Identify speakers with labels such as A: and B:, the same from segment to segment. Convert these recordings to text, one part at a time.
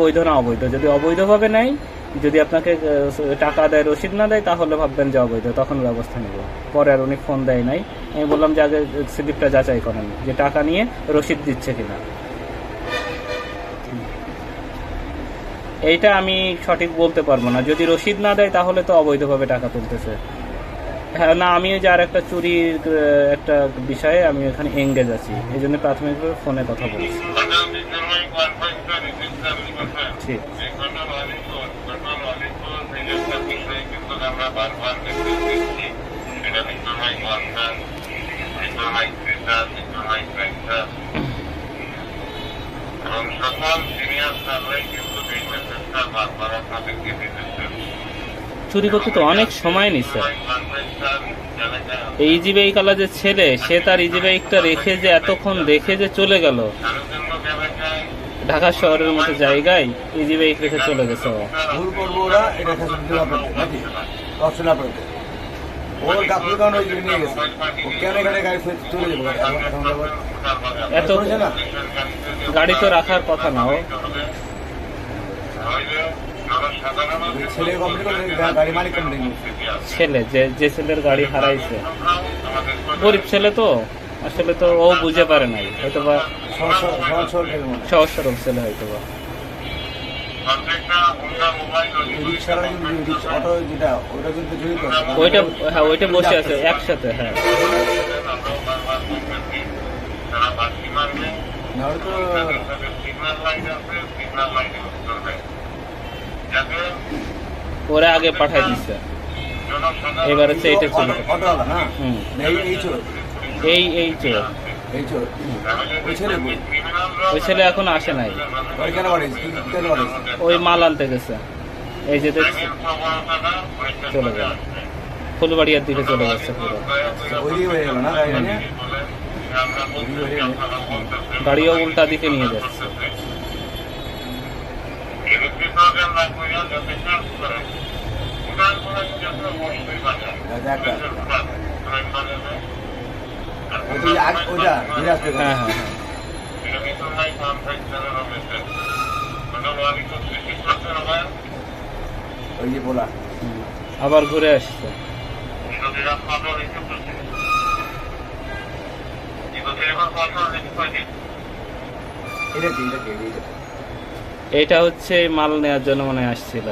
A: বৈধ না অবৈধ। যদি অবৈধভাবে নেয়, যদি আপনাকে টাকা দেয়, রসিদ না দেয়, তাহলে ভাববেন যে অবৈধ, তখন ব্যবস্থা নেব। পরে আর উনি ফোন দেয় নাই। আমি বললাম যে আগে স্লিপটা যাচাই করেন যে টাকা নিয়ে রসিদ দিচ্ছে কিনা। এইটা আমি সঠিক বলতে পারবো না। যদি রসিদ না দেয় তাহলে তো অবৈধভাবে টাকা তুলতেছে। হ্যাঁ, না, আমি যে আর একটা চুরির একটা বিষয়ে আমি এখানে এঙ্গেজ আছি, এই জন্য প্রাথমিকভাবে ফোনে কথা বলছি। ঠিক। চুরি করতে তো অনেক সময় নিচ্ছে। এই ইজি বাইক আলা যে ছেলে, সে তার ইজি বাইকটা রেখে যে এতক্ষণ দেখে যে চলে গেল ঢাকা শহরের মতো জায়গায়, ইজি বাইক রেখে চলে গেছে।
B: ভুল করবো ওরা, এটা নাকি অপশন আপনাদের ওর গাফিল কারণ ওই নিয়ে গেছে। ও কেন এখানে গাড়ি চলে যাবো?
A: এত গাড়ি তো রাখার কথা না। ও
B: ছেলে কমপ্লিট করে গাড়ি মালিক কমপ্লিট
A: ছেলে যে ছেলের গাড়ি হারাইছে, গরিব ছেলে তো, আসলে তো ও বুঝতে পারে নাই, হয়তো বা সহজ সরল ছেলে হয়তো বা। ওইটা, হ্যাঁ, ওইটা বসে আছে একসাথে। হ্যাঁ, ওরা আগে পাঠাই দিচ্ছে, এবার হচ্ছে এইটা চলে। এই চোর, ওই ছেলে এখন আসে নাই, ওই মাল আনতে গেছে। এই যে দেখছি চলে গেল, ফুলবাড়িয়ার দিকে চলে গেছে পুরো। গাড়িও উল্টা দিকে নিয়ে যাচ্ছে। হ্যাঁ, হ্যাঁ, আবার ঘুরে আসছে। এইটা হচ্ছে মাল নেওয়ার জন্য মনে আসছিল।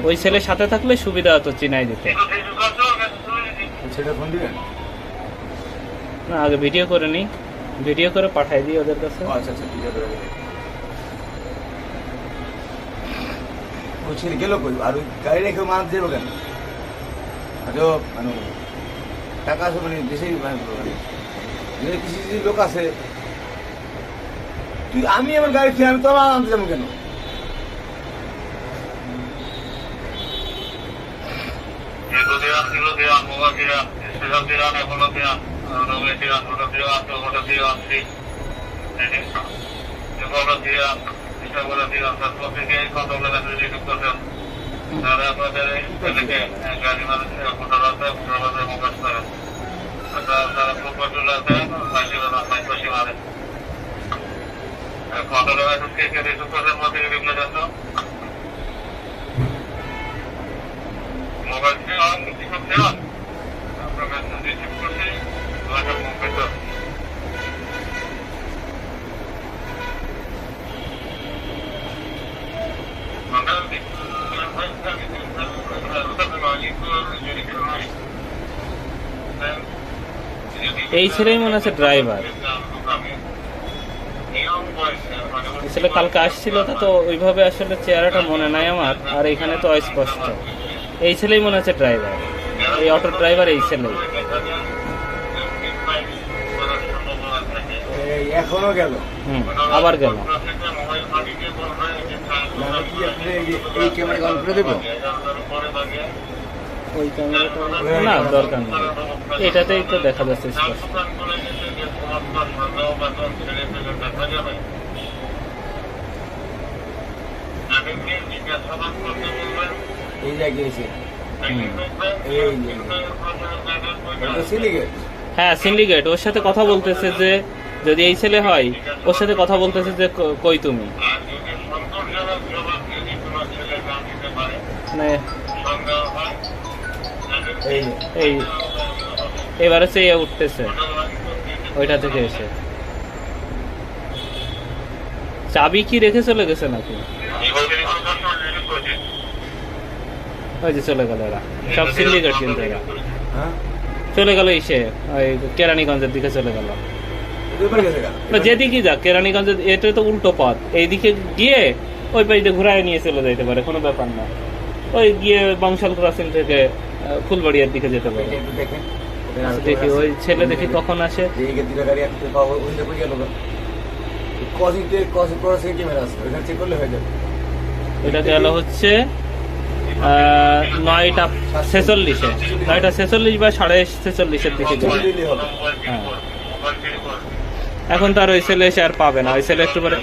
A: ওই ছেলের সাথে থাকলে সুবিধা হতো, চিনাই দিতে। না, আগে ভিডিও করে নি, ভিডিও করে পাঠাই দিই ওদের কাছে।
B: গেল কই আর ওই গাড়ি রেখে মাছ দেবো কেন? মানে টাকা আছে, মানে দেশে কিছু লোক আছে। তুই আমি আমার গাড়ি ফিরে আমি তোলা আনতে যাবো কেন?
A: এই ছেলেই মনে আছে ড্রাইভার। ছেলে কালকে আসছিল, তো ওইভাবে আসলে চেহারাটা মনে নাই আমার, আর এখানে তো অস্পষ্ট। এই ছেলেই মনে আছে ড্রাইভার, এই অটো ড্রাইভার এই ছেলেই।
B: এখনো গেল,
A: আবার গেল। ওই ক্যামেরাটা না, দরকার নেই, এটাতেই তো দেখা যাচ্ছে স্পষ্ট।
B: এই জায়গায়
A: হ্যাঁ, সিন্ডিকেট। ওর সাথে কথা বলতেছে যে যদি এই ছেলে হয় ওর সাথে কথা বলতেছে যে কই তুমি, মানে
B: এই
A: এই এবারে সে উঠতেছে ওইটা থেকে এসে। চাবি কি রেখে চলে গেছে নাকি? ওই যে চলে গেল এরা, সব সিন্ডিকেট কিন্তু এরা
B: হ্যাঁ
A: চলে গেল এসে ওই কেরানীগঞ্জের দিকে চলে গেল।
B: এবার গেছে গা
A: বা যেদিকে যাক কেরানীগঞ্জের এটা তো উল্টো পথ, এইদিকে গিয়ে ওই পাশে ঘুরায় নিয়ে চলে যেতে পারে, কোনো ব্যাপার না। ওই গিয়ে বংশাল ক্রসিং থেকে ফুলবাড়িয়ার দিকে যেতে পারে।
B: একটু দেখেন
A: দেখি ওই ছেলে দেখি কখন আসে।
B: যে এই দুটো গাড়ি একটু পাবো ওই দেখে গেল কজিতে ক্রসিং ক্যামেরা আছে ওখানে চেক করলে হয়ে যাবে।
A: এটা গেল হচ্ছে 9টা 46-এ, 9টা 46 বা 46:30 দিকে গেল।
B: দিলেই হবে।
A: হ্যাঁ এখন তার ওই ছেলে এসে আর পাবে না, ওই ছেলে একটু পরে